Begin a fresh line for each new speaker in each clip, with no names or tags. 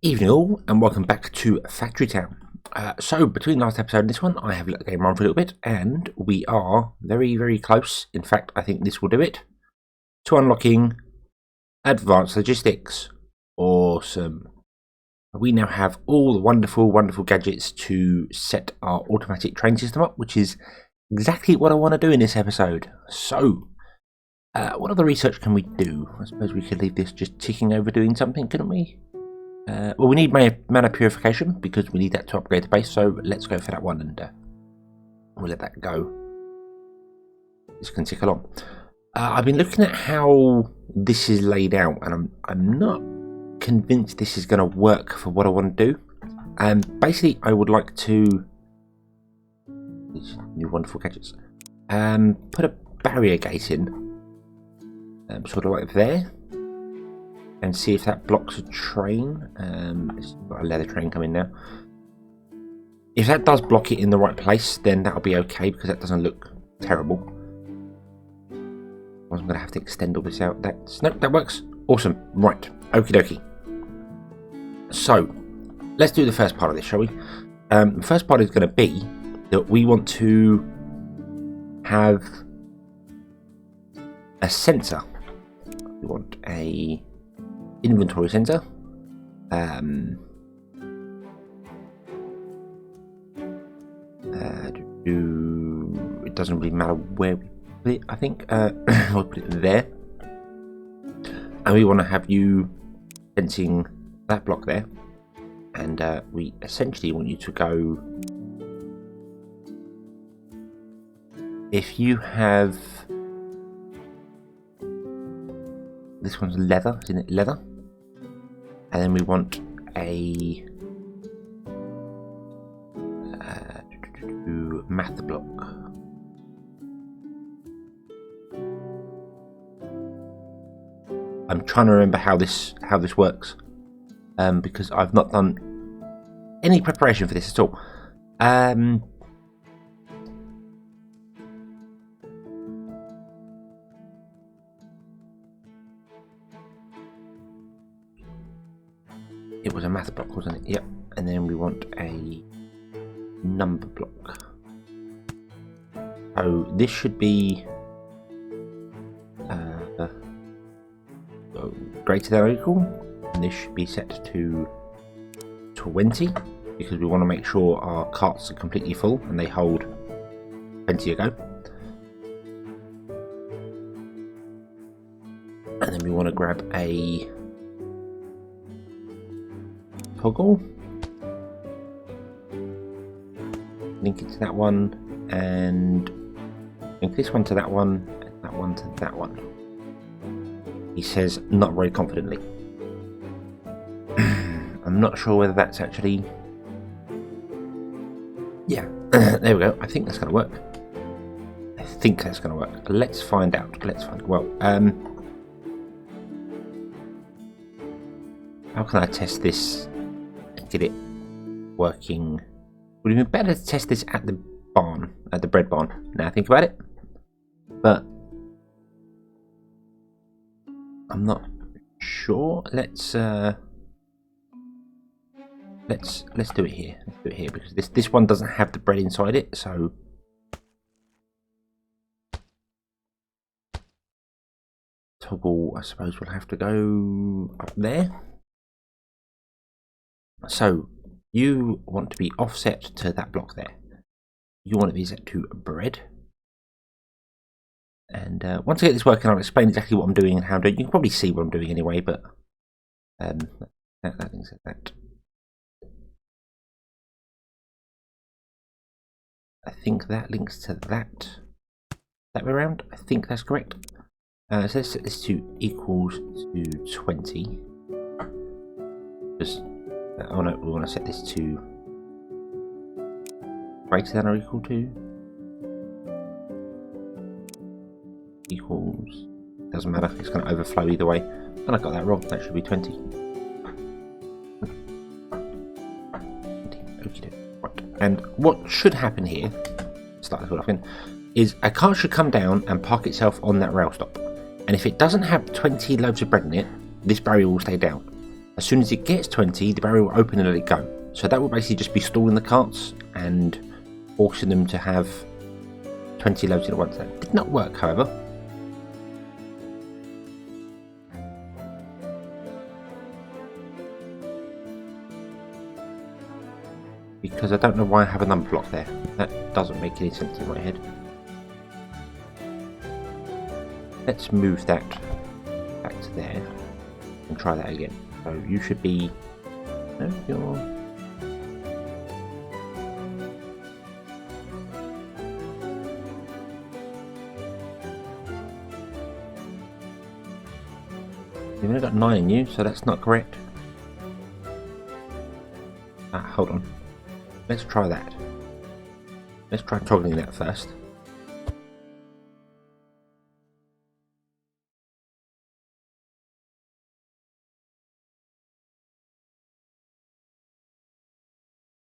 Evening all, and welcome back to Factory Town. So between last episode and this one, I have let the game run for a little bit, and we are very close. In fact, I think this will do it to unlocking advanced logistics. Awesome. We now have all the wonderful gadgets to set our automatic train system up, which is exactly what I want to do in this episode. So, what other research can we do? I suppose we could leave this just ticking over doing something, couldn't we? Well, we need mana purification because we need that to upgrade the base, so let's go for that one and we'll let that go. This can tick along. I've been looking at how this is laid out, and I'm not convinced this is going to work for what I want to do. Basically, I would like to these new wonderful gadgets. Put a barrier gate in, sort of like there. And see if that blocks a train. It's got a leather train coming now. If that does block it in the right place, then that'll be okay because that doesn't look terrible. I'm going to have to extend all this out. Nope, that works. Awesome. Right. Okie dokie. So, let's do the first part of this, shall we? The first part is going to be that we want to have a sensor. We want a inventory sensor. It doesn't really matter where we put it, I think. We'll put it there. And we want to have you sensing that block there. And we essentially want you to go... If you have... This one's leather, isn't it? Leather. And then we want a math block. I'm trying to remember how this works, because I've not done any preparation for this at all. It was a math block, wasn't it? Yep. And then we want a number block. So this should be greater than or equal. And this should be set to 20 because we want to make sure our carts are completely full and they hold plenty to go. And then we want to grab a toggle, link it to that one, and link this one to that one, and that one to that one. He says not very confidently. I'm not sure whether that's actually... Yeah, there we go. I think that's going to work. I think that's going to work. Let's find out. Well, how can I test this? Get it working. Would it be better to test this at the barn, at the bread barn? Now I think about it, but I'm not sure. Let's do it here. Let's do it here because this one doesn't have the bread inside it. So toggle, I suppose we'll have to go up there. So you want to be offset to that block there. You want to be set to bread. And once I get this working, I'll explain exactly what I'm doing and how I'm doing. You can probably see what I'm doing anyway, but that links to that. I think that links to that. That way around. I think that's correct. So let's set this to equals to 20. Just. Oh no, we want to set this to greater than or equal to equals, doesn't matter, it's going to overflow either way, and I got that wrong. That should be 20. Right. And what should happen here, start this all off again, is a car should come down and park itself on that rail stop, and if it doesn't have 20 loaves of bread in it, this barrier will stay down. As soon as it gets 20, the barrier will open and let it go. So that will basically just be stalling the carts and forcing them to have 20 loads in at once. That did not work, however. Because I don't know why I have a number block there. That doesn't make any sense in my head. Let's move that back to there and try that again. So you should be... No, you're... You've only got 9 in you, so that's not correct. Hold on. Let's try that. Let's try toggling that first.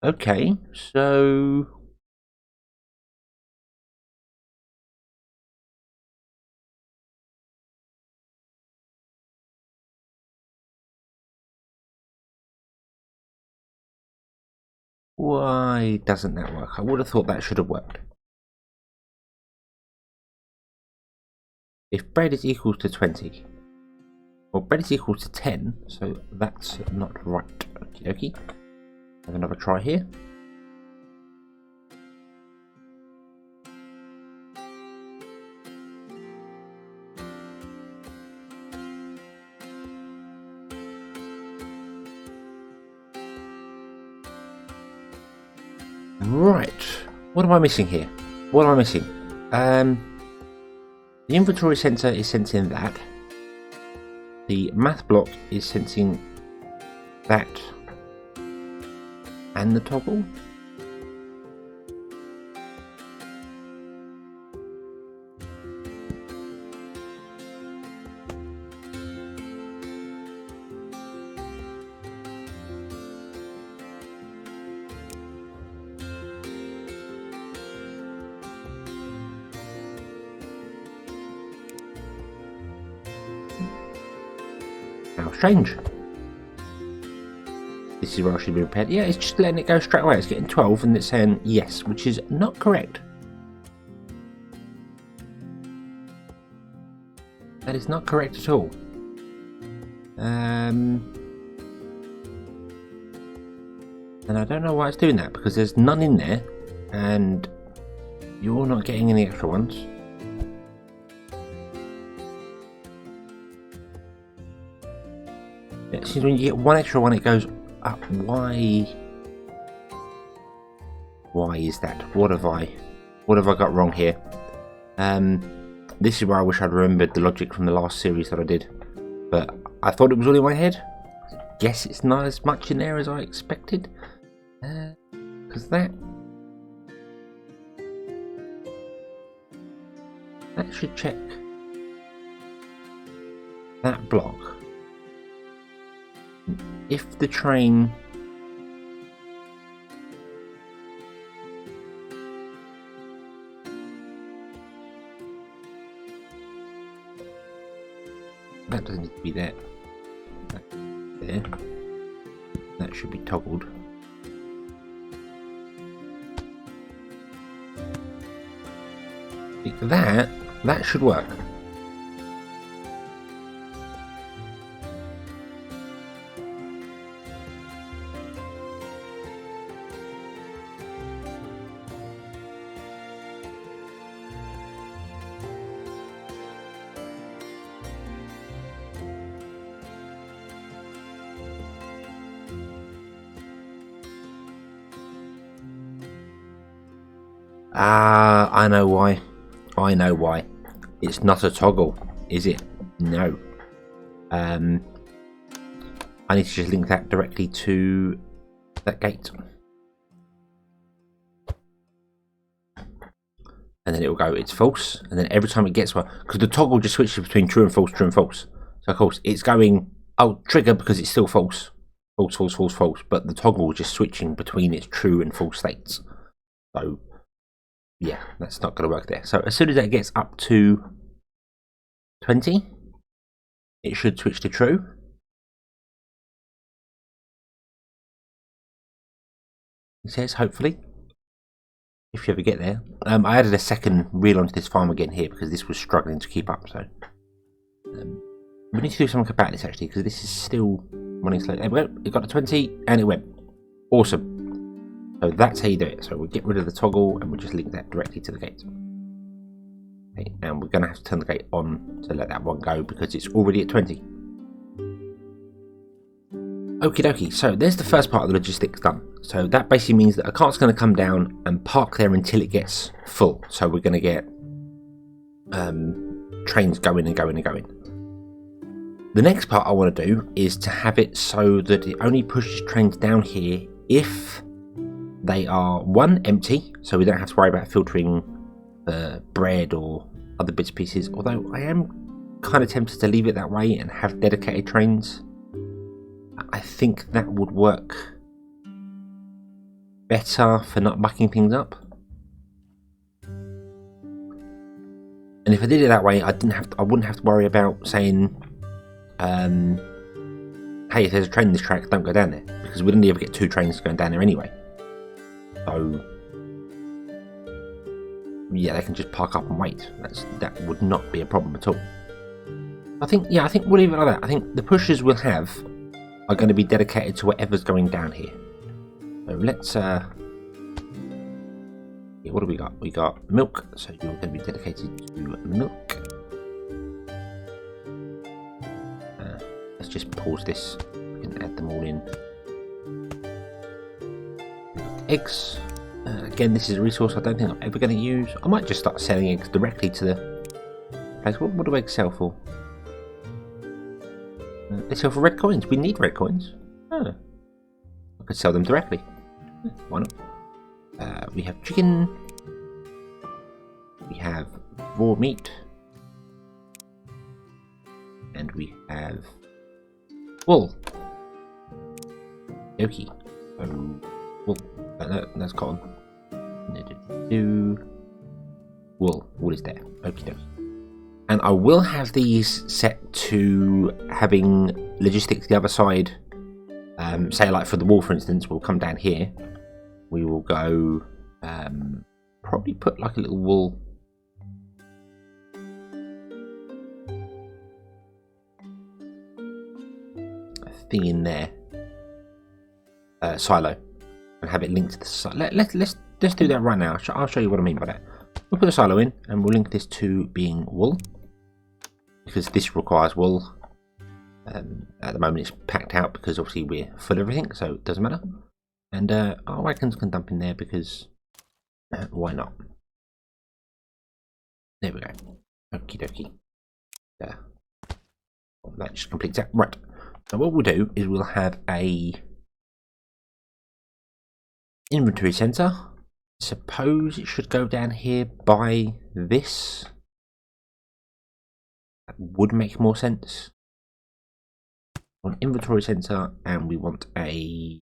Okay, so... Why doesn't that work? I would have thought that should have worked. If bread is equal to 20, well, bread is equal to 10, so that's not right. Okie dokie. Have another try here. Right, what am I missing here? What am I missing? The inventory sensor is sensing that. The math block is sensing that. And the toggle. How strange. This is where I should be repaired. Yeah, it's just letting it go straight away. It's getting 12 and it's saying yes, which is not correct. That is not correct at all. And I don't know why it's doing that, because there's none in there and you're not getting any extra ones. It seems when you get one extra one, it goes up. Why is that? What have I got wrong here? This is where I wish I'd remembered the logic from the last series that I did, but I thought it was all in my head. Guess it's not as much in there as I expected, because that should check that block. If the train that doesn't need to be there. There. That should be toggled. That should work. I know why. I know why. It's not a toggle, is it? No. I need to just link that directly to that gate. And then it will go, it's false. And then every time it gets one, because the toggle just switches between true and false, true and false. So of course it's going, oh, trigger because it's still false. False, false, false, false. But the toggle is just switching between its true and false states. So yeah, that's not going to work there. So as soon as that gets up to 20, it should switch to true. It says, hopefully. If you ever get there. I added a second reel onto this farm again here because this was struggling to keep up, so we need to do something about this actually, because this is still running slow. There we go, it got to 20 and it went. Awesome. So that's how you do it. So we'll get rid of the toggle and we'll just link that directly to the gate. Okay, and we're going to have to turn the gate on to let that one go because it's already at 20. Okie dokie, so there's the first part of the logistics done. So that basically means that a cart's going to come down and park there until it gets full. So we're going to get trains going and going and going. The next part I want to do is to have it so that it only pushes trains down here if they are, one, empty, so we don't have to worry about filtering bread or other bits and pieces, although I am kind of tempted to leave it that way and have dedicated trains. I think that would work better for not mucking things up. And if I did it that way, I wouldn't have to worry about saying, hey, if there's a train in this track, don't go down there, because we didn't ever get 2 trains going down there anyway. So yeah, they can just park up and wait. That would not be a problem at all. I think we'll leave it like that. I think the pushers we'll have are going to be dedicated to whatever's going down here. So let's what do we got? We got milk, so you're going to be dedicated to milk. Let's just pause this. We can add them all in. Eggs. Again, this is a resource I don't think I'm ever going to use. I might just start selling eggs directly to the place. What do eggs sell for? They sell for red coins. We need red coins. Oh. I could sell them directly. Why not? We have chicken. We have raw meat. And we have wool. Okay. Wool. That's cotton. Wool. Wool is there. Okie dokie. And I will have these set to having logistics the other side. Say like for the wool, for instance, we'll come down here. We will go probably put like a little wool thing in there, silo, and have it linked to the silo. Let's do that right now. I'll show you what I mean by that. We'll put a silo in and we'll link this to being wool, because this requires wool. At the moment it's packed out because obviously we're full of everything, so it doesn't matter. And our wagons can dump in there because why not? There we go. Okie dokie. Well, that just completes that. Right. So what we'll do is we'll have a inventory center. Suppose it should go down here by this. That would make more sense. On inventory center, and we want a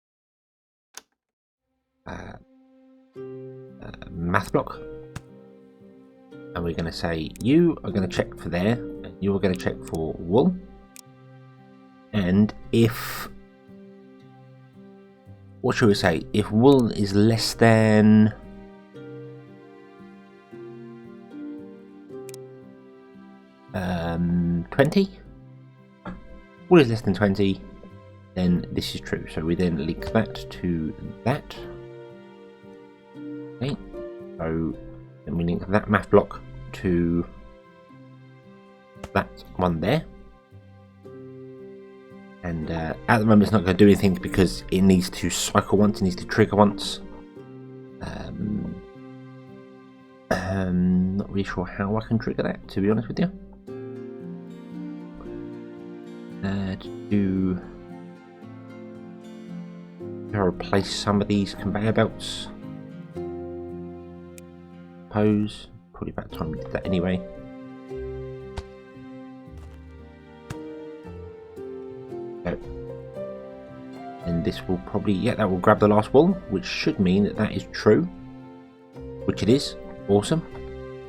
math block, and we're going to say you are going to check for there, and you are going to check for wool. And if, what should we say, if wool is less than 20, wool is less than 20, then this is true. So we then link that to that. Okay, so then we link that math block to that one there. And at the moment it's not going to do anything because it needs to cycle once, it needs to trigger once. Not really sure how I can trigger that, to be honest with you. To replace some of these conveyor belts. Suppose probably about time we did that anyway. So, and this will probably, yeah, that will grab the last wool, which should mean that that is true, which it is. Awesome.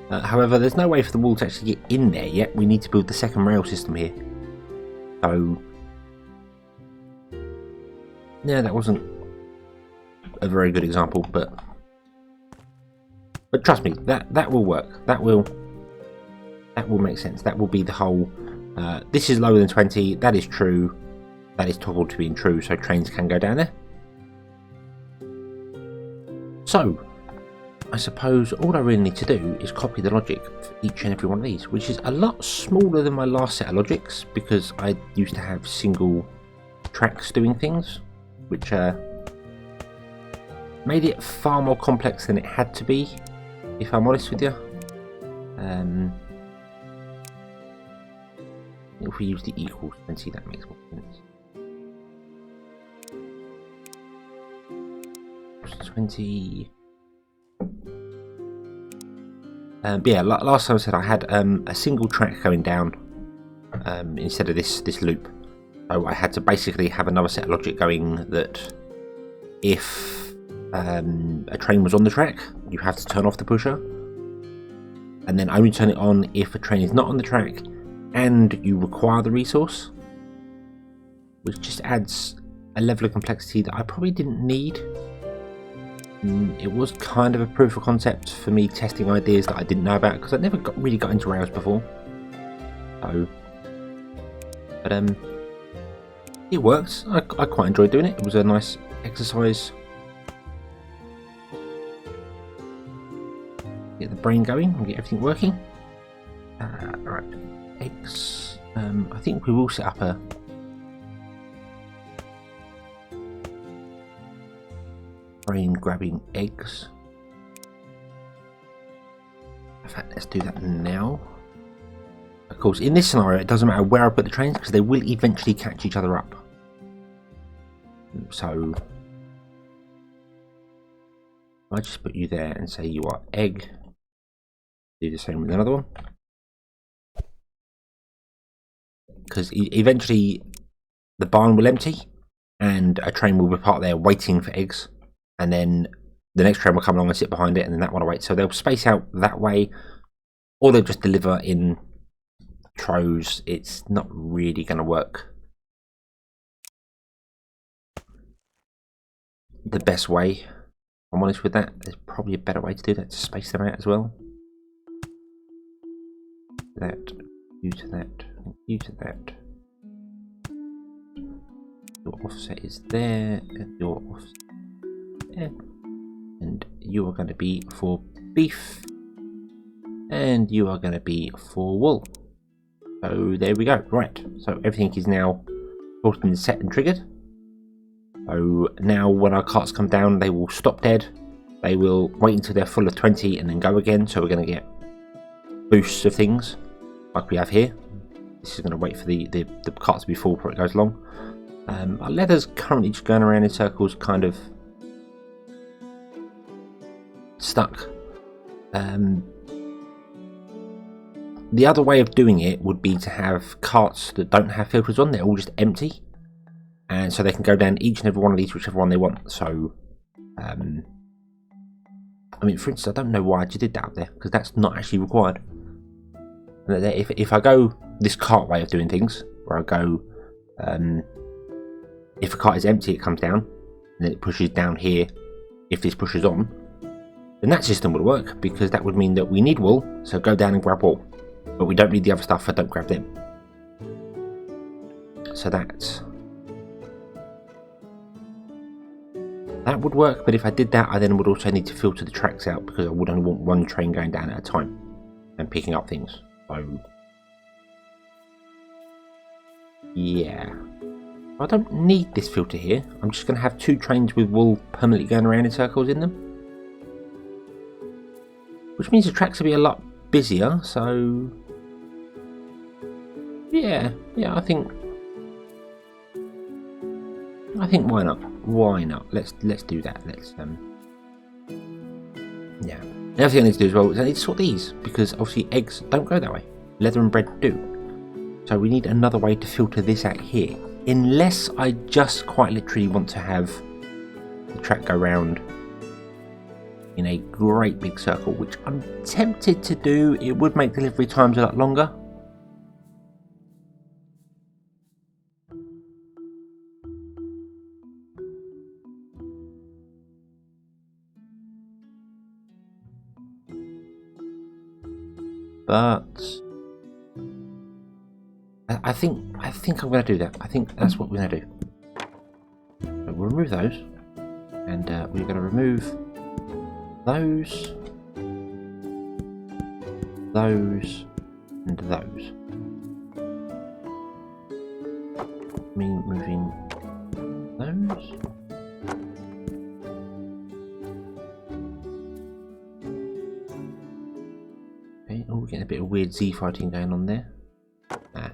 However, there's no way for the wool to actually get in there yet. We need to build the second rail system here. So yeah, that wasn't a very good example, but trust me, that will work. That will make sense. That will be the whole. This is lower than 20. That is true. That is toggled to being true, so trains can go down there. So, I suppose all I really need to do is copy the logic for each and every one of these, which is a lot smaller than my last set of logics, because I used to have single tracks doing things, which made it far more complex than it had to be, if I'm honest with you. If we use the equals 20, that makes more sense. 20. But yeah, last time I said I had a single track going down instead of this loop. So I had to basically have another set of logic going that if a train was on the track, you have to turn off the pusher, and then only turn it on if a train is not on the track and you require the resource, which just adds a level of complexity that I probably didn't need. It was kind of a proof of concept for me testing ideas that I didn't know about, because I never really got into Rails before. So, but it works. I quite enjoyed doing it. It was a nice exercise. Get the brain going and get everything working. Right, X. I think we will set up a brain grabbing eggs. In fact, let's do that now. Of course, in this scenario, it doesn't matter where I put the trains, because they will eventually catch each other up. So I just put you there and say you are egg. Do the same with another one, because eventually the barn will empty and a train will be parked there waiting for eggs, and then the next train will come along and sit behind it, and then that one will wait. So they'll space out that way, or they'll just deliver in trows. It's not really going to work the best way. I'm honest with that. There's probably a better way to do that, to space them out as well. That, you to that, you to that. Your offset is there, and your offset there. And you are going to be for beef, and you are going to be for wool. So there we go. Right, so everything is now sorted and set and triggered. So now when our carts come down, they will stop dead. They will wait until they're full of 20 and then go again. So we're going to get boosts of things like we have here. This is going to wait for the carts to be full before it goes along. Our leather's currently just going around in circles, kind of stuck. The other way of doing it would be to have carts that don't have filters on. They're all just empty, and so they can go down each and every one of these, whichever one they want. So I mean, for instance, I don't know why I just did that up there, because that's not actually required. If I go this cart way of doing things, where I go, if a cart is empty, it comes down, and then it pushes down here. If this pushes on, then that system would work, because that would mean that we need wool, so go down and grab wool, but we don't need the other stuff, so don't grab them. So that would work, but if I did that, I then would also need to filter the tracks out, because I would only want one train going down at a time and picking up things. So yeah, I don't need this filter here. I'm just going to have two trains with wool permanently going around in circles in them, which means the tracks will be a lot busier. So yeah, I think why not? Why not? Let's do that. Yeah. The other thing I need to do as well is I need to sort these, because obviously eggs don't go that way. Leather and bread do. So we need another way to filter this out here. Unless I just quite literally want to have the track go round in a great big circle, which I'm tempted to do. It would make delivery times a lot longer. but I think I'm going to do that. I think that's what we're going to do. So we'll remove those, and we're going to remove those, and those. Moving those. Okay, oh, we're getting a bit of weird Z fighting going on there. Ah.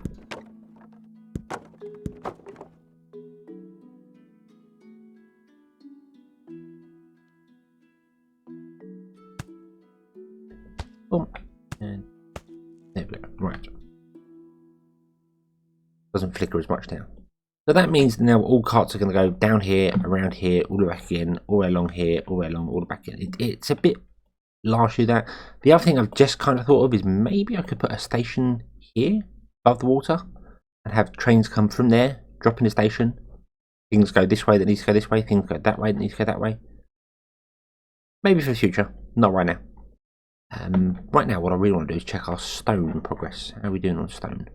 Boom. And there we go. Right. Doesn't flicker as much now. So that means now all carts are going to go down here, around here, all the way back again, all the way along here, all the way along, all the back again. It's a bit largely that. The other thing I've just kind of thought of is maybe I could put a station here above the water and have trains come from there, drop in the station. Things go this way that needs to go this way, things go that way that needs to go that way. Maybe for the future, not right now. Right now what I really want to do is check our stone progress. How are we doing on stone?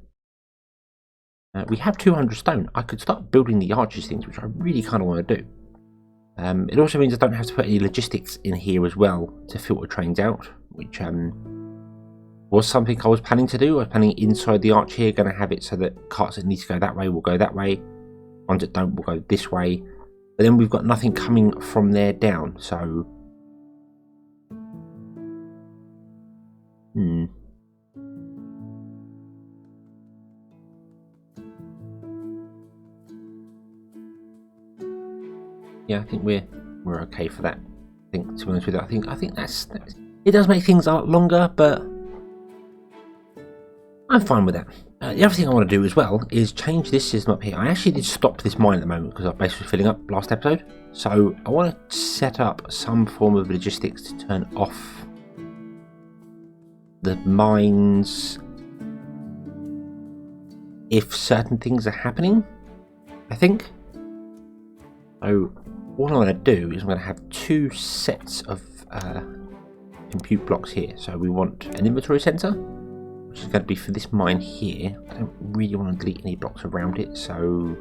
We have 200 stone. I could start building the arches things, which I really kind of want to do. It also means I don't have to put any logistics in here as well to filter trains out, which was something I was planning to do. I was planning inside the arch here, going to have it so that carts that need to go that way will go that way. Ones that don't will go this way. But then we've got nothing coming from there down, so... Yeah, I think we're okay for that. I think, to be honest with you, I think that's it does make things a lot longer, but I'm fine with that. The other thing I want to do as well is change this system up here. I actually did stop this mine at the moment because I'm basically filling up last episode. So I want to set up some form of logistics to turn off the mines if certain things are happening, I think. So what I'm going to do is I'm going to have two sets of compute blocks here. So we want an inventory center, which is going to be for this mine here. I don't really want to delete any blocks around it, so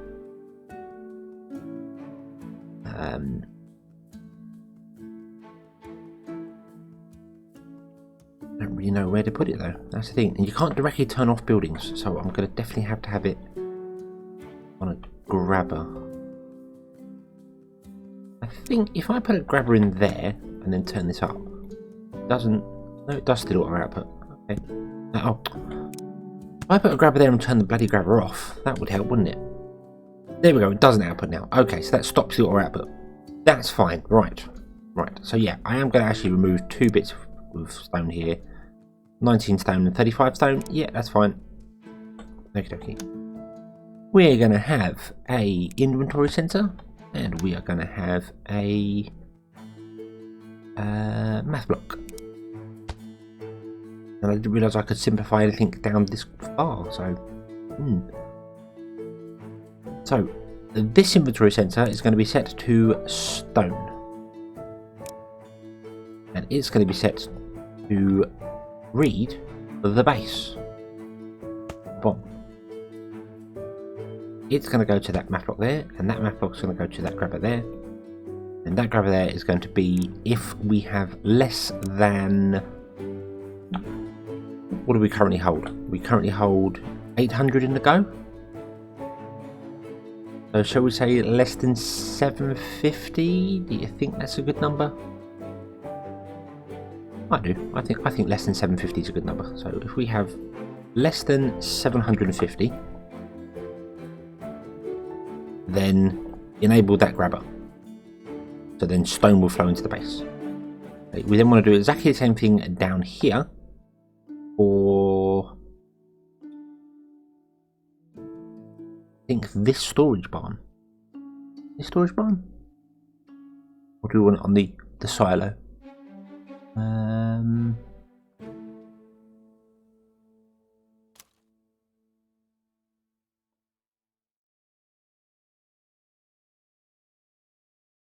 I don't really know where to put it though. That's the thing. And you can't directly turn off buildings, so I'm going to definitely have to have it on a grabber. I think if I put a grabber in there and then turn this up, it doesn't. No, it does still auto output. Okay. Oh, if I put a grabber there and turn the bloody grabber off, that would help, wouldn't it? There we go. It doesn't output now. Okay, so that stops the auto output. That's fine. Right. So yeah, I am going to actually remove 2 bits of stone here. 19 stone and 35 stone. Yeah, that's fine. Okay. We're going to have a inventory center. And we are going to have a math block. And I didn't realise I could simplify anything down this far. So this inventory center is going to be set to stone. And it's going to be set to read the base. Boom. It's going to go to that math block there, and that math block is going to go to that grabber there, and that grabber there is going to be if we have less than, what do we currently hold? We currently hold 800 in the go. So shall we say less than 750? Do you think that's a good number? I do. I think less than 750 is a good number. So if we have less than 750. Then enable that grabber. So then stone will flow into the base. Okay, we then want to do exactly the same thing down here for I think this storage barn. This storage barn? Or do we want it on the silo?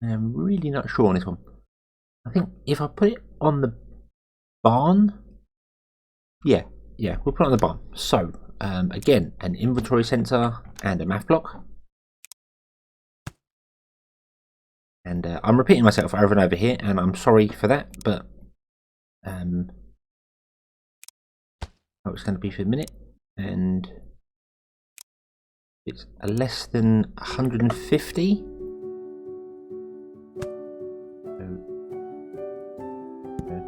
I'm really not sure on this one. I think if I put it on the barn, yeah, yeah, we'll put it on the barn. So again, an inventory sensor and a math block. And I'm repeating myself over and over here, and I'm sorry for that, but oh, it's going to be for a minute, and it's less than 150. So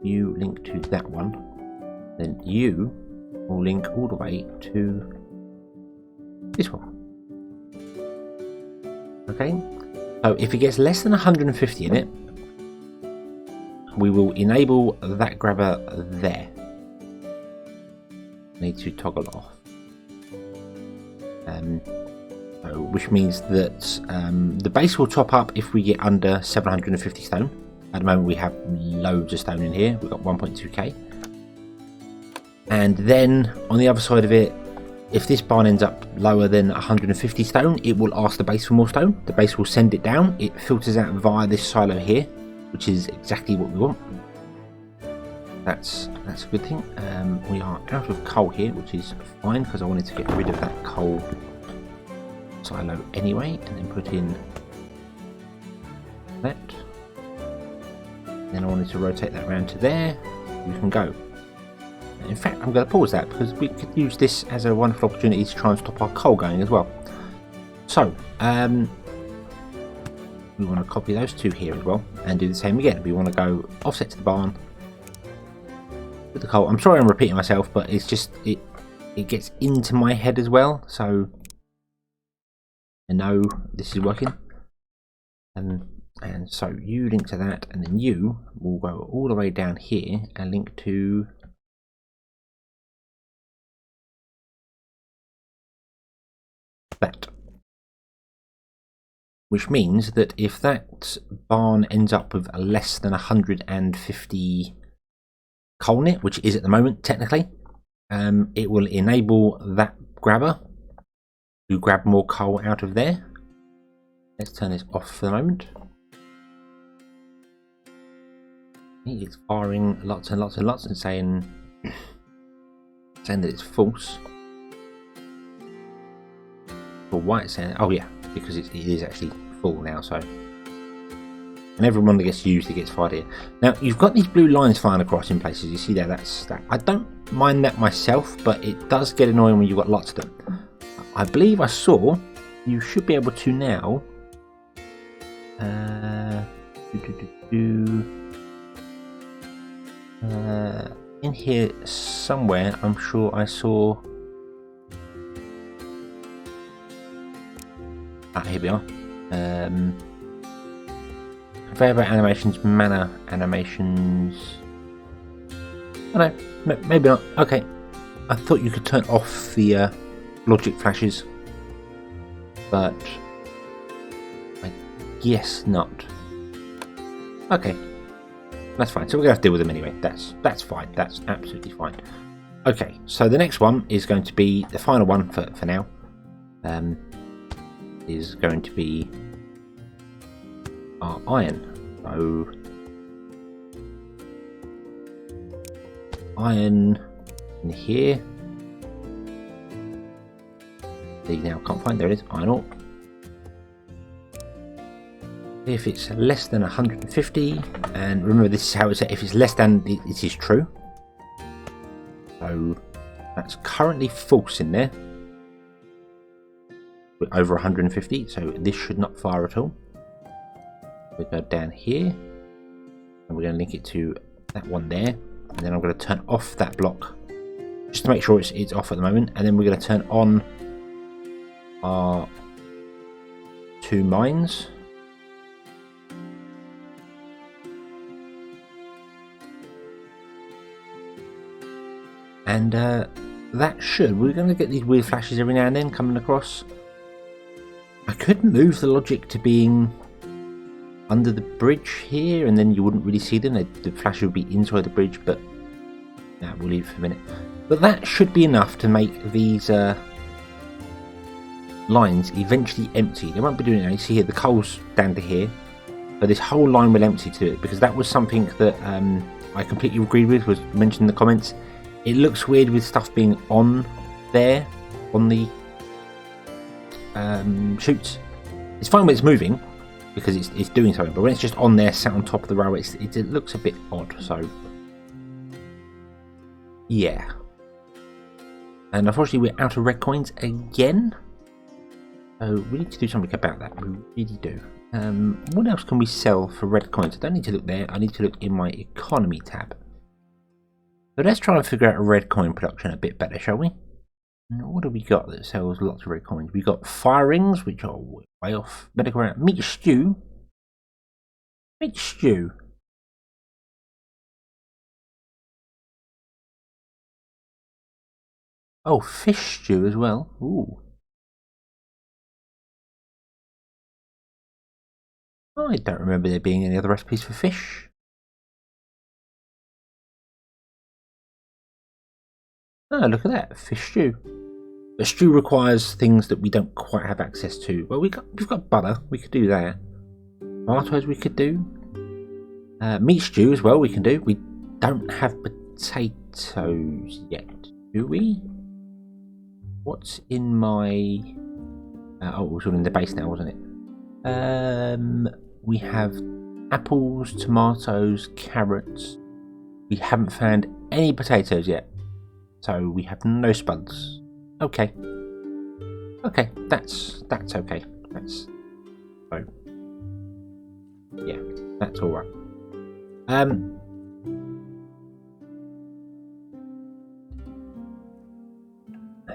you link to that one, then you will link all the way to this one. Okay. So if it gets less than 150 in it, we will enable that grabber there. Need to toggle off. Which means that the base will top up if we get under 750 stone. At the moment we have loads of stone in here. We've got 1.2k. And then on the other side of it, if this barn ends up lower than 150 stone, it will ask the base for more stone. The base will send it down. It filters out via this silo here, which is exactly what we want. That's a good thing. We are out of coal here, which is fine because I wanted to get rid of that coal silo anyway, and then put in that. Then I wanted to rotate that around to there. We can go. In fact, I'm going to pause that because we could use this as a wonderful opportunity to try and stop our coal going as well. So, we want to copy those two here as well and do the same again. We want to go offset to the barn with the coal. I'm sorry I'm repeating myself, but it's just it gets into my head as well, so I know this is working. And so you link to that, and then you will go all the way down here and link to that, which means that if that barn ends up with less than 150 coal in it, which is at the moment technically, it will enable that grabber to grab more coal out of there. Let's turn this off for the moment. It's firing lots and lots and lots and saying that it's false. But why it's saying, oh yeah, because it is actually full now. So, and every one that gets used, it gets fired here. Now you've got these blue lines flying across in places. You see there, that's that. I don't mind that myself, but it does get annoying when you've got lots of them. I believe I saw you should be able to now. In here somewhere, I'm sure I saw. Here we are. Conveyor belt animations, mana animations. Oh no, maybe not. Okay, I thought you could turn off the logic flashes, but I guess not. Okay, that's fine. So we're gonna have to deal with them anyway. That's fine. That's absolutely fine. Okay, so the next one is going to be the final one for now. Is going to be our iron. So iron in here. There you now can't find. There it is. Iron ore. If it's less than 150, and remember this is how it's set. If it's less than, it is true. So that's currently false in there. We're over 150, so this should not fire at all. We go down here, and we're going to link it to that one there, and then I'm going to turn off that block just to make sure it's off at the moment, and then we're going to turn on our two mines. And that should, we're going to get these weird flashes every now and then coming across. I could move the logic to being under the bridge here, and then you wouldn't really see them. The flash would be inside the bridge, but nah, we'll leave it for a minute. But that should be enough to make these lines eventually empty. They won't be doing it now. You see here, the coal's down to here, but this whole line will empty to it, because that was something that I completely agreed with, was mentioned in the comments. It looks weird with stuff being on there, on the chutes. It's fine when it's moving, because it's doing something, but when it's just on there, sat on top of the railway, it looks a bit odd, so... yeah. And unfortunately, we're out of red coins again. So we need to do something about that, we really do. What else can we sell for red coins? I don't need to look there, I need to look in my economy tab. So let's try and figure out red coin production a bit better, shall we? What do we got that sells lots of red coins? We got fire rings, which are way off. Better go around. Meat stew. Meat stew. Oh, fish stew as well. Ooh. I don't remember there being any other recipes for fish. Oh, look at that. Fish stew. But stew requires things that we don't quite have access to. Well, we've got butter. We could do that. Tomatoes we could do. Meat stew as well we can do. We don't have potatoes yet, do we? What's in my... oh, it was all in the base now, wasn't it? We have apples, tomatoes, carrots. We haven't found any potatoes yet. So we have no spuds. Okay. Okay, that's okay. That's so yeah, that's alright. I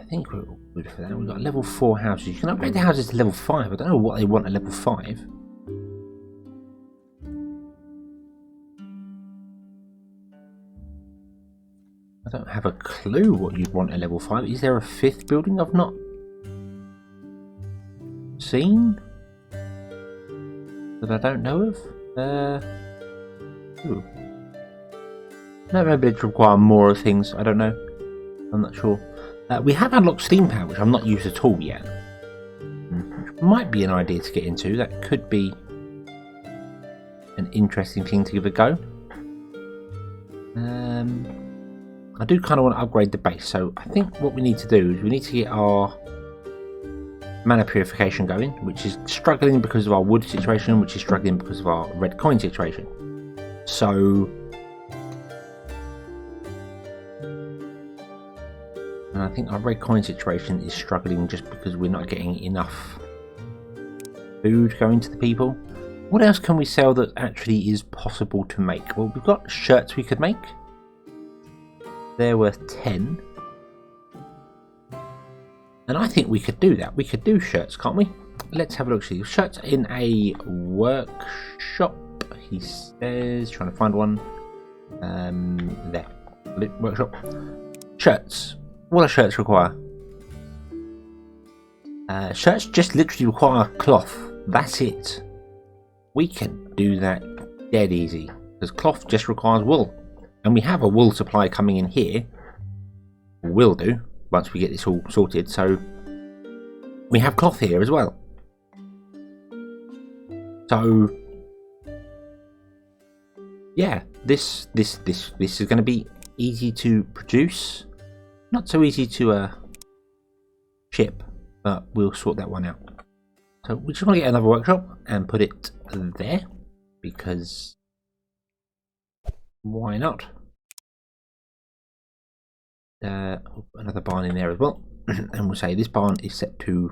think we're all good for that. We've got level 4 houses. You can upgrade the houses to level 5. I don't know what they want at level 5. I don't have a clue what you'd want at level 5. Is there a 5th building I've not seen that I don't know of? Ooh. No, maybe it'd require more of things. I don't know. I'm not sure. We have unlocked steam power, which I'm not used at all yet. Which might be an idea to get into. That could be an interesting thing to give a go. I do kind of want to upgrade the base, so I think what we need to do is we need to get our mana purification going, which is struggling because of our wood situation, which is struggling because of our red coin situation. So, and I think our red coin situation is struggling just because we're not getting enough food going to the people. What else can we sell that actually is possible to make? Well, we've got shirts we could make. They're worth 10. And I think we could do that. We could do shirts, can't we? Let's have a look. See, shirts in a workshop, he says. Trying to find one. There. Workshop. Shirts. What do shirts require? Shirts just literally require cloth. That's it. We can do that dead easy. Because cloth just requires wool. And we have a wool supply coming in here. Will do, once we get this all sorted. So we have cloth here as well. So yeah, this is going to be easy to produce. Not so easy to ship, but we'll sort that one out. So we just want to get another workshop and put it there, because why not? Another barn in there as well. And we'll say this barn is set to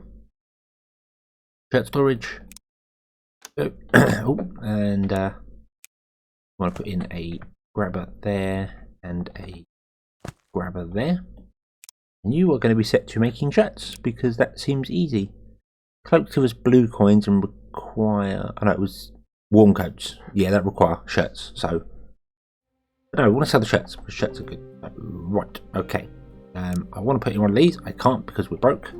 shirt storage. Oh, and I want to put in a grabber there and a grabber there. And you are going to be set to making shirts, because that seems easy. Cloaks give us blue coins and require... oh no, it was warm coats. Yeah, that require shirts. So no, I want to sell the shirts, because shirts are good. Right, okay. I want to put in one of these. I can't because we're broke.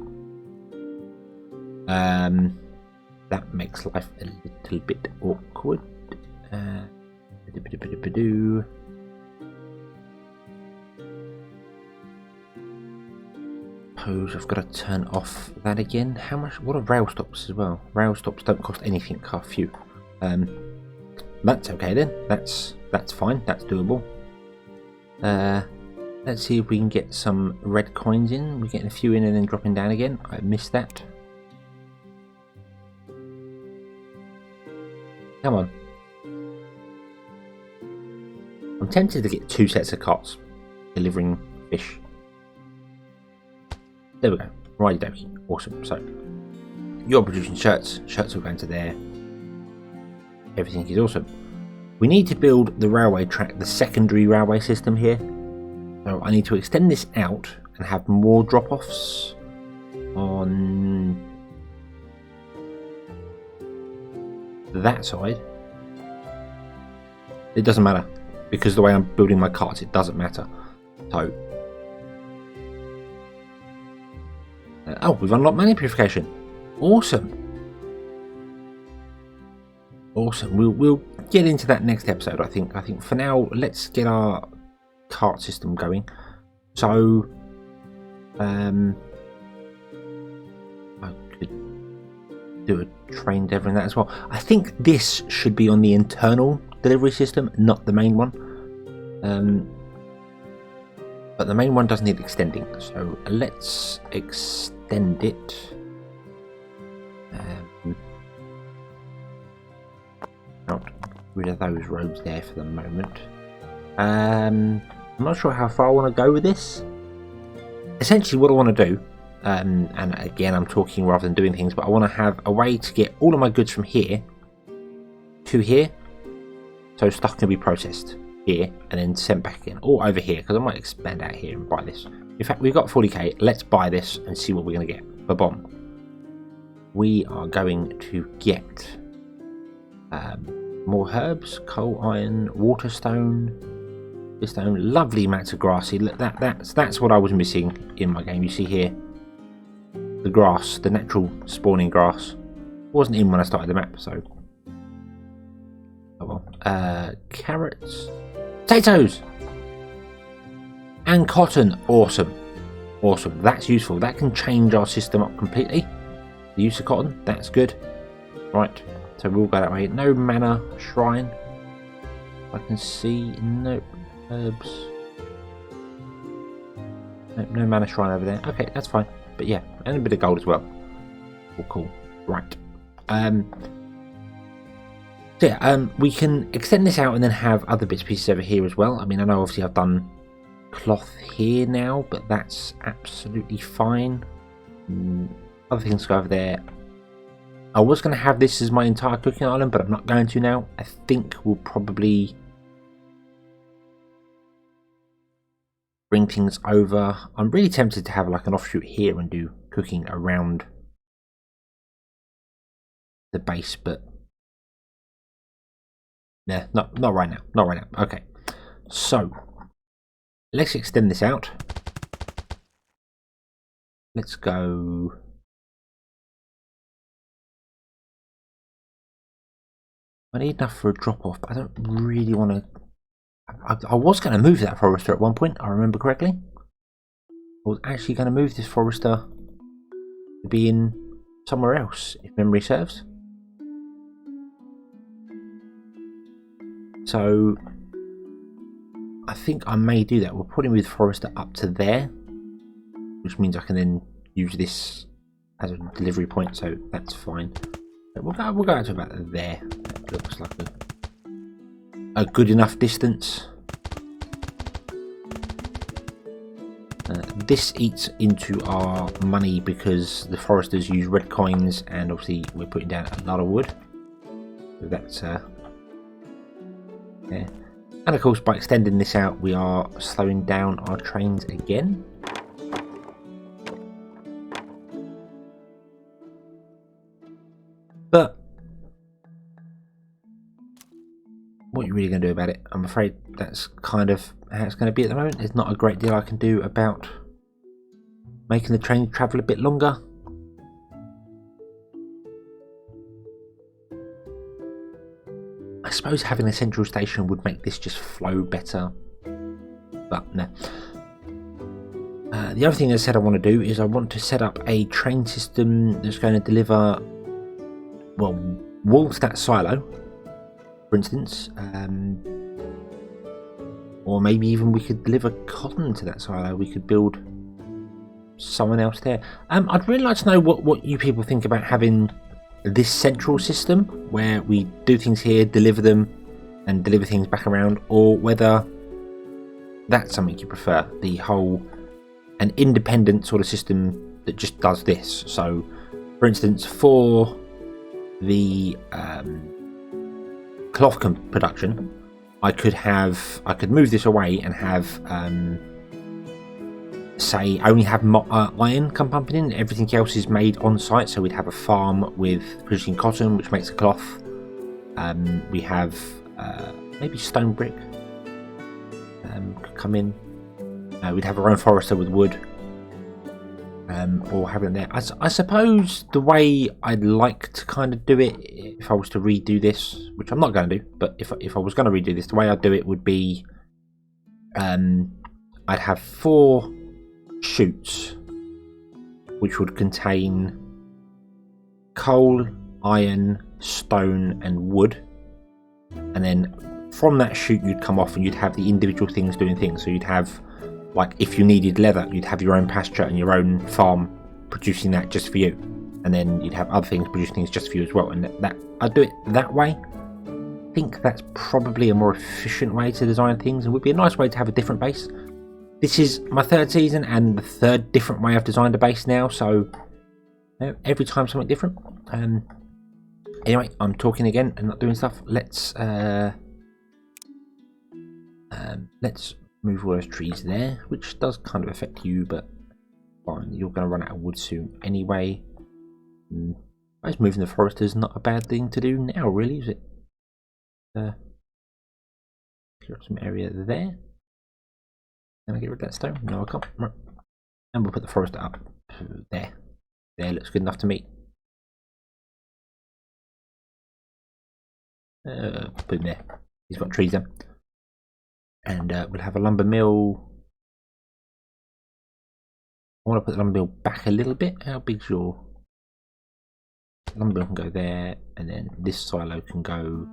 That makes life a little bit awkward. Suppose I've got to turn off that again. How much? What are rail stops as well? Rail stops don't cost anything. A few. That's okay then. That's fine. That's doable. Let's see if we can get some red coins in. We're getting a few in and then dropping down again. I missed that. Come on. I'm tempted to get 2 sets of carts delivering fish. There we go. Righty dokie. Awesome. So, you're producing shirts. Shirts will go into there. Everything is awesome. We need to build the railway track, the secondary railway system here. So I need to extend this out and have more drop-offs on that side. It doesn't matter, because the way I'm building my carts, it doesn't matter. So, oh, we've unlocked money purification. Awesome. Awesome. We'll get into that next episode. I think for now, let's get our cart system going. So, I could do a train endeavour in that as well. I think this should be on the internal delivery system, not the main one. But the main one does need extending, so let's extend it. Not rid of those roads there for the moment. I'm not sure how far I want to go with this. Essentially what I want to do, and again I'm talking rather than doing things, but I want to have a way to get all of my goods from here to here, so stuff can be processed here and then sent back in, or over here, because I might expand out here and buy this. In fact, we've got 40k, let's buy this and see what we're going to get. Ba-bomb. We are going to get more herbs, coal, iron, water stone, lovely mats of grassy. Look, that's what I was missing in my game. You see here, the grass, the natural spawning grass, wasn't in when I started the map. So, oh well. Carrots, potatoes, and cotton. Awesome, awesome. That's useful. That can change our system up completely. The use of cotton, that's good. Right, so we'll go that way. No mana shrine. I can see no. Herbs. No mana shrine over there. Okay, that's fine. But yeah, and a bit of gold as well. Cool. Right. So yeah, we can extend this out and then have other bits and pieces over here as well. I mean, I know obviously I've done cloth here now, but that's absolutely fine. Other things go over there. I was going to have this as my entire cooking island, but I'm not going to now. I think we'll probably bring things over. I'm really tempted to have like an offshoot here and do cooking around the base, but yeah, not right now. Not right now. Okay, so let's extend this out. Let's go. I need enough for a drop off, but I don't really want to. I was going to move that forester at one point, I remember correctly. I was actually going to move this forester to be in somewhere else, if memory serves. So, I think I may do that. We'll put him with forester up to there, which means I can then use this as a delivery point, so that's fine. But we'll go out to about there. That looks like a good enough distance. This eats into our money because the foresters use red coins, and obviously we're putting down a lot of wood. So that's yeah. And of course, by extending this out, we are slowing down our trains again. But what are you really going to do about it? I'm afraid that's kind of how it's going to be at the moment. There's not a great deal I can do about making the train travel a bit longer. I suppose having a central station would make this just flow better, but no. The other thing I said I want to do is I want to set up a train system that's going to deliver, well, Walstat silo, for instance. Or maybe even we could deliver cotton to that silo. We could build someone else there. I'd really like to know what you people think about having this central system where we do things here, deliver them, and deliver things back around, or whether that's something you prefer. The whole an independent sort of system that just does this. So, for instance, for the cloth production, I could move this away and have say only have iron come pumping in. Everything else is made on site, so we'd have a farm with producing cotton, which makes a cloth. We have maybe stone brick could come in. We'd have our own forester with wood, or have it there. I suppose the way I'd like to kind of do it, if I was to redo this, which I'm not going to do, but if I was going to redo this, the way I'd do it would be, I'd have 4 chutes, which would contain coal, iron, stone, and wood, and then from that chute you'd come off and you'd have the individual things doing things. So you'd have, like, if you needed leather, you'd have your own pasture and your own farm producing that just for you, and then you'd have other things producing things just for you as well. And that I'd do it that way. I think that's probably a more efficient way to design things, and would be a nice way to have a different base. This is my 3rd season and the 3rd different way I've designed a base now, so every time something different. Anyway, I'm talking again and not doing stuff. Let's move all those trees there, which does kind of affect you, but fine, you're going to run out of wood soon anyway. I suppose moving the forest is not a bad thing to do now, really, is it? Clear up some area there. Can I get rid of that stone? No, I can't. Right. And we'll put the forest up there. There, looks good enough to me. Put him there. He's got trees there. And we'll have a lumber mill. I want to put the lumber mill back a little bit. How big's your lumber mill? Can go there, and then this silo can go.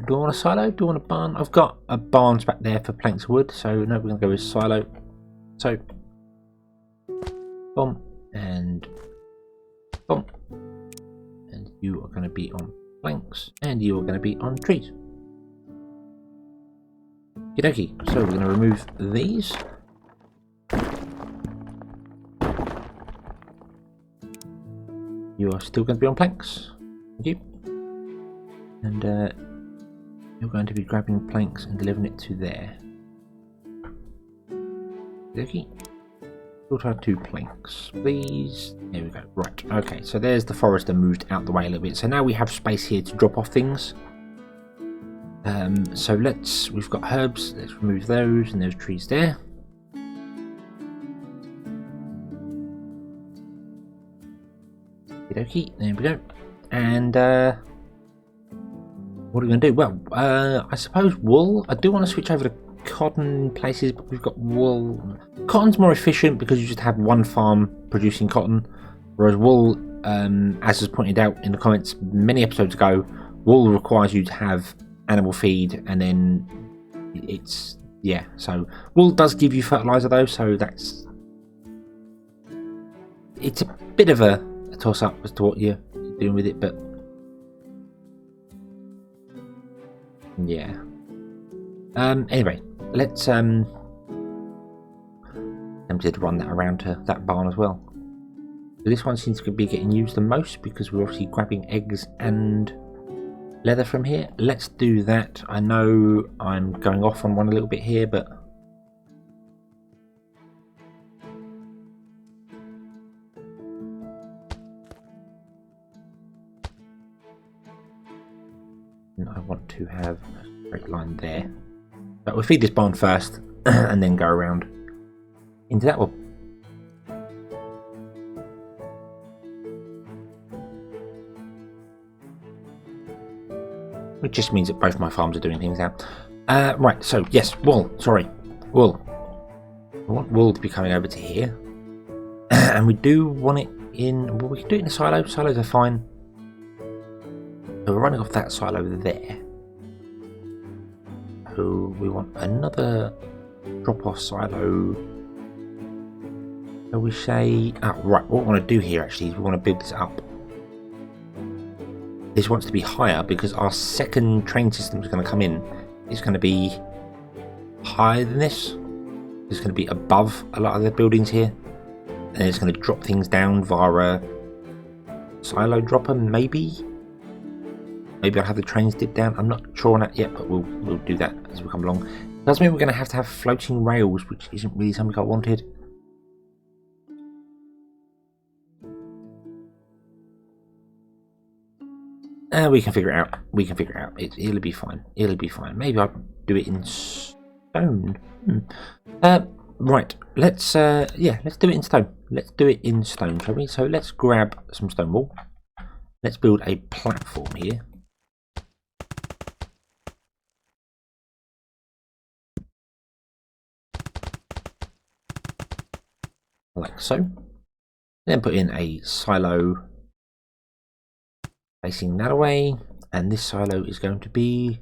Do I want a silo? Do I want a barn? I've got a barns back there for planks of wood, so no, we're going to go with silo. So, boom, and boom. And you are going to be on planks, and you are going to be on trees. Okey-dokey. So we're going to remove these. You are still going to be on planks. Thank you. And you're going to be grabbing planks and delivering it to there. Okay. We'll try 2 planks, please. There we go. Right. Okay. So there's the forester moved out the way a little bit. So now we have space here to drop off things. So we've got herbs. Let's remove those and those trees there. Okay. There we go. And what are we going to do? Well, I suppose wool. I do want to switch over to cotton places, but we've got wool. Cotton's more efficient because you just have one farm producing cotton, whereas wool, as was pointed out in the comments many episodes ago, wool requires you to have animal feed, and then it's, yeah, so wool does give you fertilizer though, so it's a bit of a toss up as to what you're doing with it, but yeah. Anyway, let's tempted to run that around to that barn as well. So this one seems to be getting used the most because we're obviously grabbing eggs and leather from here. Let's do that. I know I'm going off on one a little bit here, but I want to have a straight line there. But we'll feed this barn first and then go around into that one. Which just means that both my farms are doing things now. Right, so yes, wool. Sorry, wool. I want wool to be coming over to here. And we do want it in... Well, we can do it in a silo. Silos are fine. So we're running off that silo there. So we want another drop-off silo. So we say, oh right, what we want to do here actually is we want to build this up. This wants to be higher because our second train system is going to come in. It's going to be higher than this. It's going to be above a lot of the buildings here, and it's going to drop things down via a silo dropper. Maybe I'll have the trains dip down. I'm not sure on that yet, but we'll do that as we come along. It does mean we're going to have floating rails, which isn't really something I wanted. We can figure it out. We can figure it out. It'll be fine. It'll be fine. Maybe I'll do it in stone. Right. Let's do it in stone. Let's do it in stone, shall we? So let's grab some stone wool. Let's build a platform here. Like so. Then put in a silo facing that away, and this silo is going to be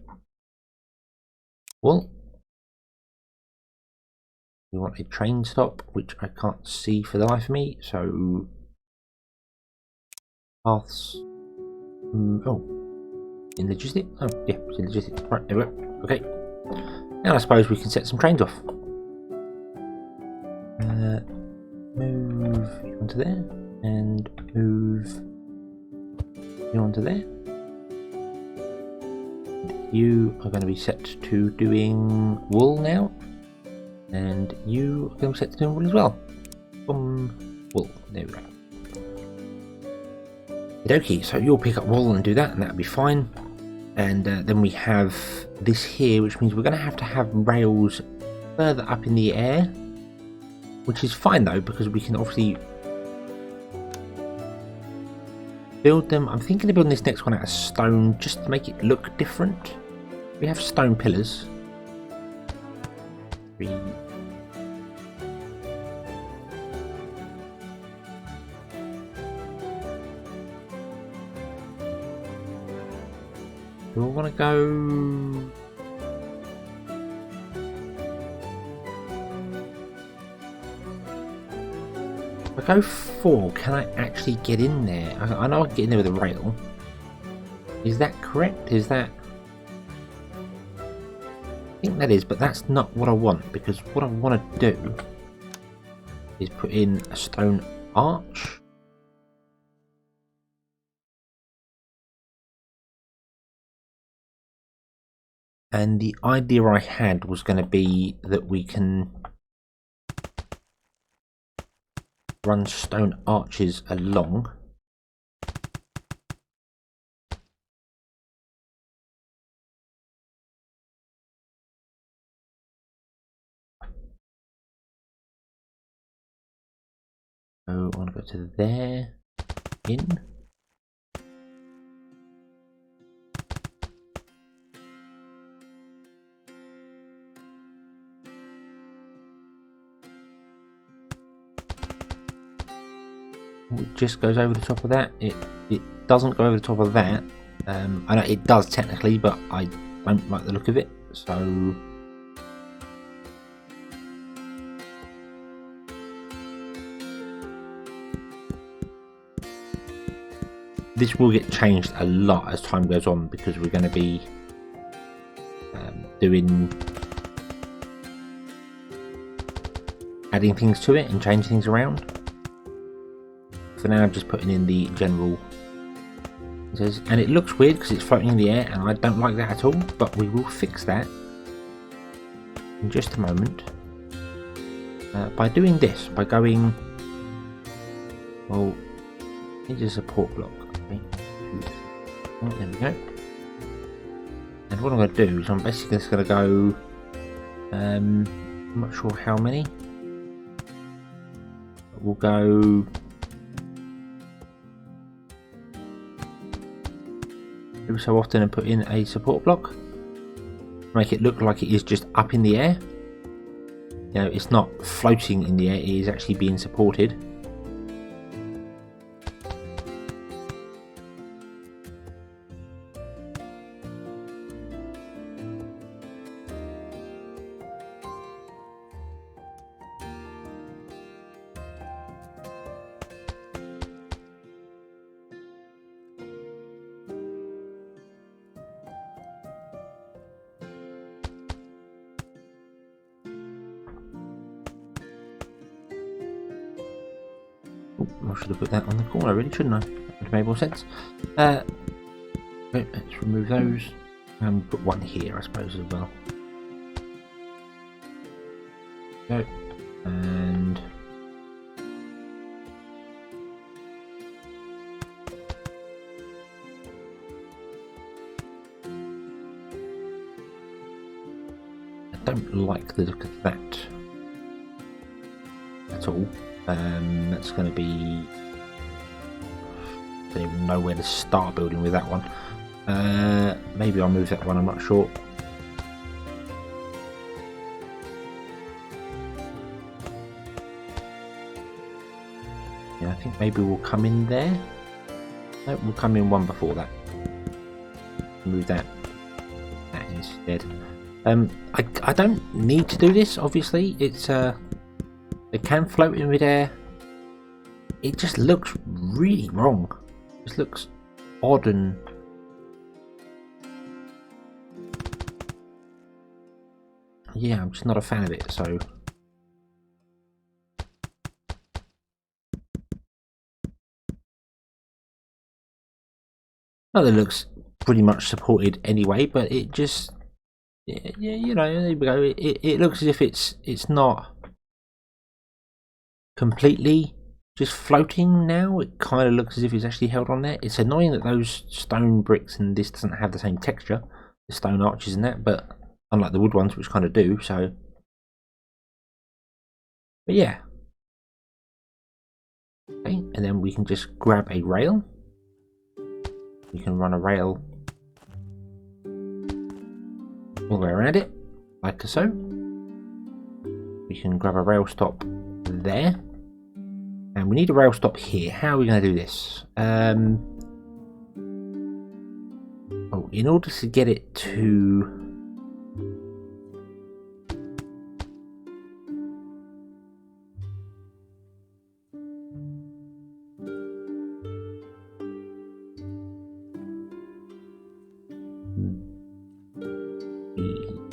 wool. We want a train stop, which I can't see for the life of me, so paths. Oh, in logistics? Oh, yeah, it's in logistics. Right, there we go. Okay. Now I suppose we can set some trains off. Move you onto there, and move you onto there. You are going to be set to doing wool now, and you are going to be set to doing wool as well. Wool. There we go. Okay, so you'll pick up wool and do that, and that'll be fine. And then we have this here, which means we're going to have rails further up in the air, which is fine though, because we can obviously build them. I'm thinking of building this next one out of stone just to make it look different. We have stone pillars. 3. Do I want to go? If I go 4, can I actually get in there? I know I can get in there with a rail. Is that correct? Is that... I think that is, but that's not what I want, because what I want to do is put in a stone arch. And the idea I had was going to be that we can run stone arches along. So I want to go to there, in. It just goes over the top of that. It doesn't go over the top of that. I know it does technically, but I don't like the look of it. So this will get changed a lot as time goes on, because we're going to be adding things to it and changing things around. For now, I'm just putting in the general. And it looks weird because it's floating in the air, and I don't like that at all, but we will fix that in just a moment. By doing this, by going... Well, it's a support block. Okay. Oh, there we go. And what I'm going to do is I'm basically just going to go... I'm not sure how many. But we'll go... every so often and put in a support block, make it look like it is just up in the air. You know, it's not floating in the air, it is actually being supported. Oh, I should have put that on the corner, really, shouldn't I? That would have made more sense. Let's remove those and put one here, I suppose, as well. Go. And I don't like the look of that at all. That's going to be... I don't even know where to start building with that one. Maybe I'll move that one, I'm not sure. Yeah, I think maybe we'll come in there. No, we'll come in one before that. Move that instead. I don't need to do this, obviously. It's it can float in midair. It just looks really wrong. It just looks odd and yeah, I'm just not a fan of it, so well, it looks pretty much supported anyway, but it just yeah, you know, there we go. It looks as if it's not completely just floating now. It kind of looks as if it's actually held on there. It's annoying that those stone bricks and this doesn't have the same texture, the stone arches and that, but unlike the wood ones, which kind of do. So, but yeah. Okay, and then we can just grab a rail. We can run a rail all the way around it, like so. We can grab a rail stop there. And we need a rail stop here. How are we going to do this? Oh, in order to get it to...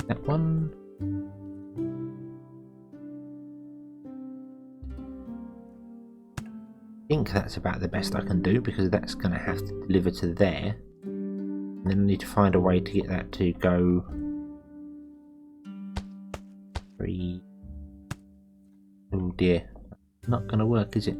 that one. I think that's about the best I can do, because that's going to have to deliver to there. And then I need to find a way to get that to go... 3... Oh dear. Not going to work, is it?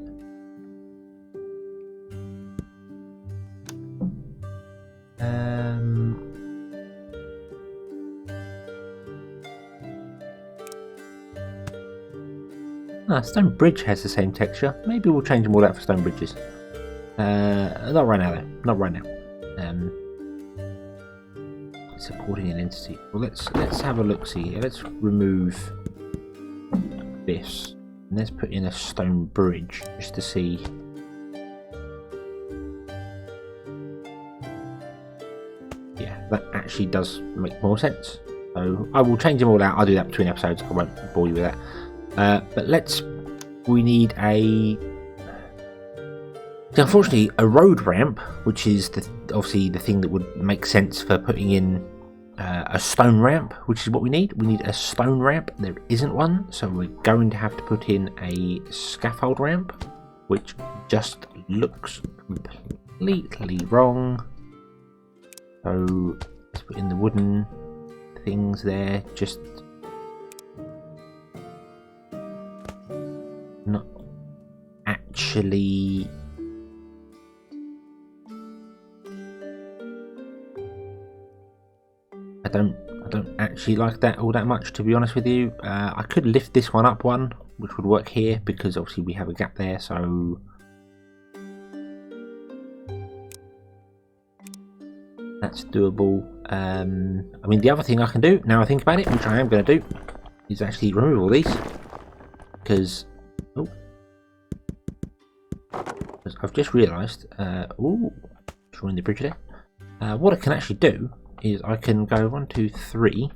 Stone Bridge has the same texture. Maybe we'll change them all out for stone bridges. Not right now though. Not right now. Supporting an entity. Well, let's have a look. See, let's remove this and let's put in a stone bridge just to see. Yeah, that actually does make more sense. So I will change them all out. I'll do that between episodes. I won't bore you with that. But we need unfortunately a road ramp, which is obviously the thing that would make sense for putting in a stone ramp, which is what we need. We need a stone ramp. There isn't one, so we're going to have to put in a scaffold ramp, which just looks completely wrong. So let's put in the wooden things there, just not actually I don't actually like that all that much, to be honest with you. I could lift this one up one, which would work here, because obviously we have a gap there, so that's doable. I mean, the other thing I can do, now I think about it, which I am going to do, is actually remove all these, because I've just realised, drawing the bridge there. What I can actually do is I can go 1, 2, 3.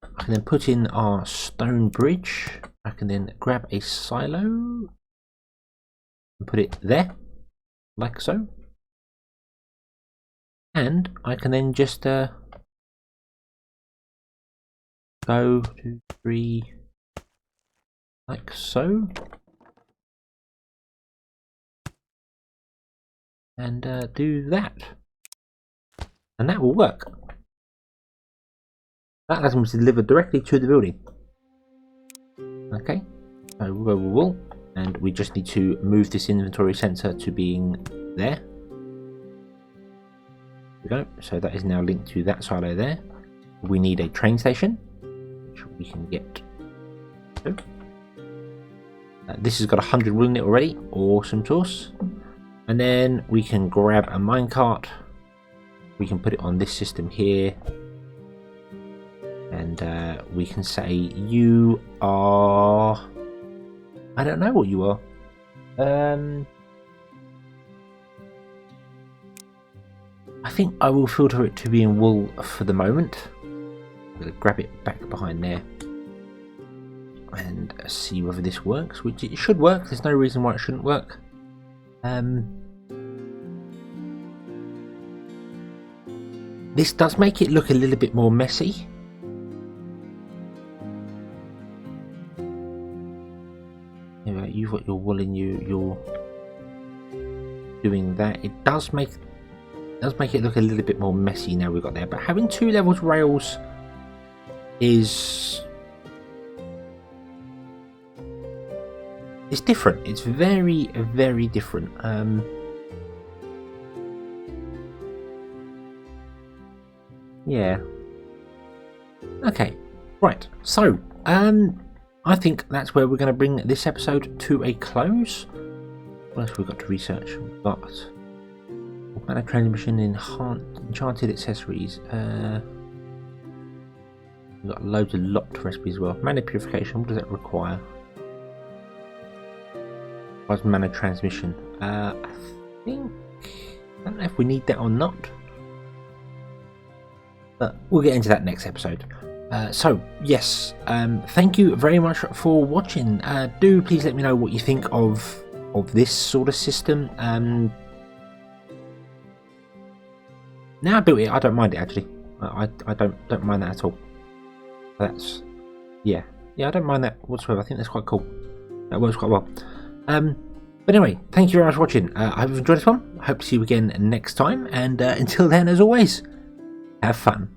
I can then put in our stone bridge. I can then grab a silo and put it there, like so. And I can then just go 2, 3, like so. and do that. And that will work. That allows me to deliver directly to the building. Okay, so we'll go with wool, and we just need to move this inventory sensor to being there. There we go, so that is now linked to that silo there. We need a train station, which we can get to. This has got 100 wool in it already, awesome sauce. And then we can grab a minecart, we can put it on this system here, and we can say you are, I don't know what you are. I think I will filter it to be in wool for the moment. I'm going to grab it back behind there and see whether this works, which it should work. There's no reason why it shouldn't work. This does make it look a little bit more messy. Anyway, you've got your wool in you, you're doing that. It does make it look a little bit more messy now we've got there, but having 2 levels rails is, it's different. It's very, very different. Yeah. Okay. Right. So, I think that's where we're going to bring this episode to a close. What else have we got to research? We've got mana transmission, enchanted accessories. We've got loads of locked recipes as well. Mana purification. What does that require? What's mana transmission? I think, I don't know if we need that or not, but we'll get into that next episode. So yes, thank you very much for watching. Do please let me know what you think of this sort of system. Now I built it, I don't mind it actually. I don't mind that at all. That's yeah, I don't mind that whatsoever. I think that's quite cool. That works quite well. But anyway, thank you very much for watching. I hope you've enjoyed this one. I hope to see you again next time, and until then, as always, have fun.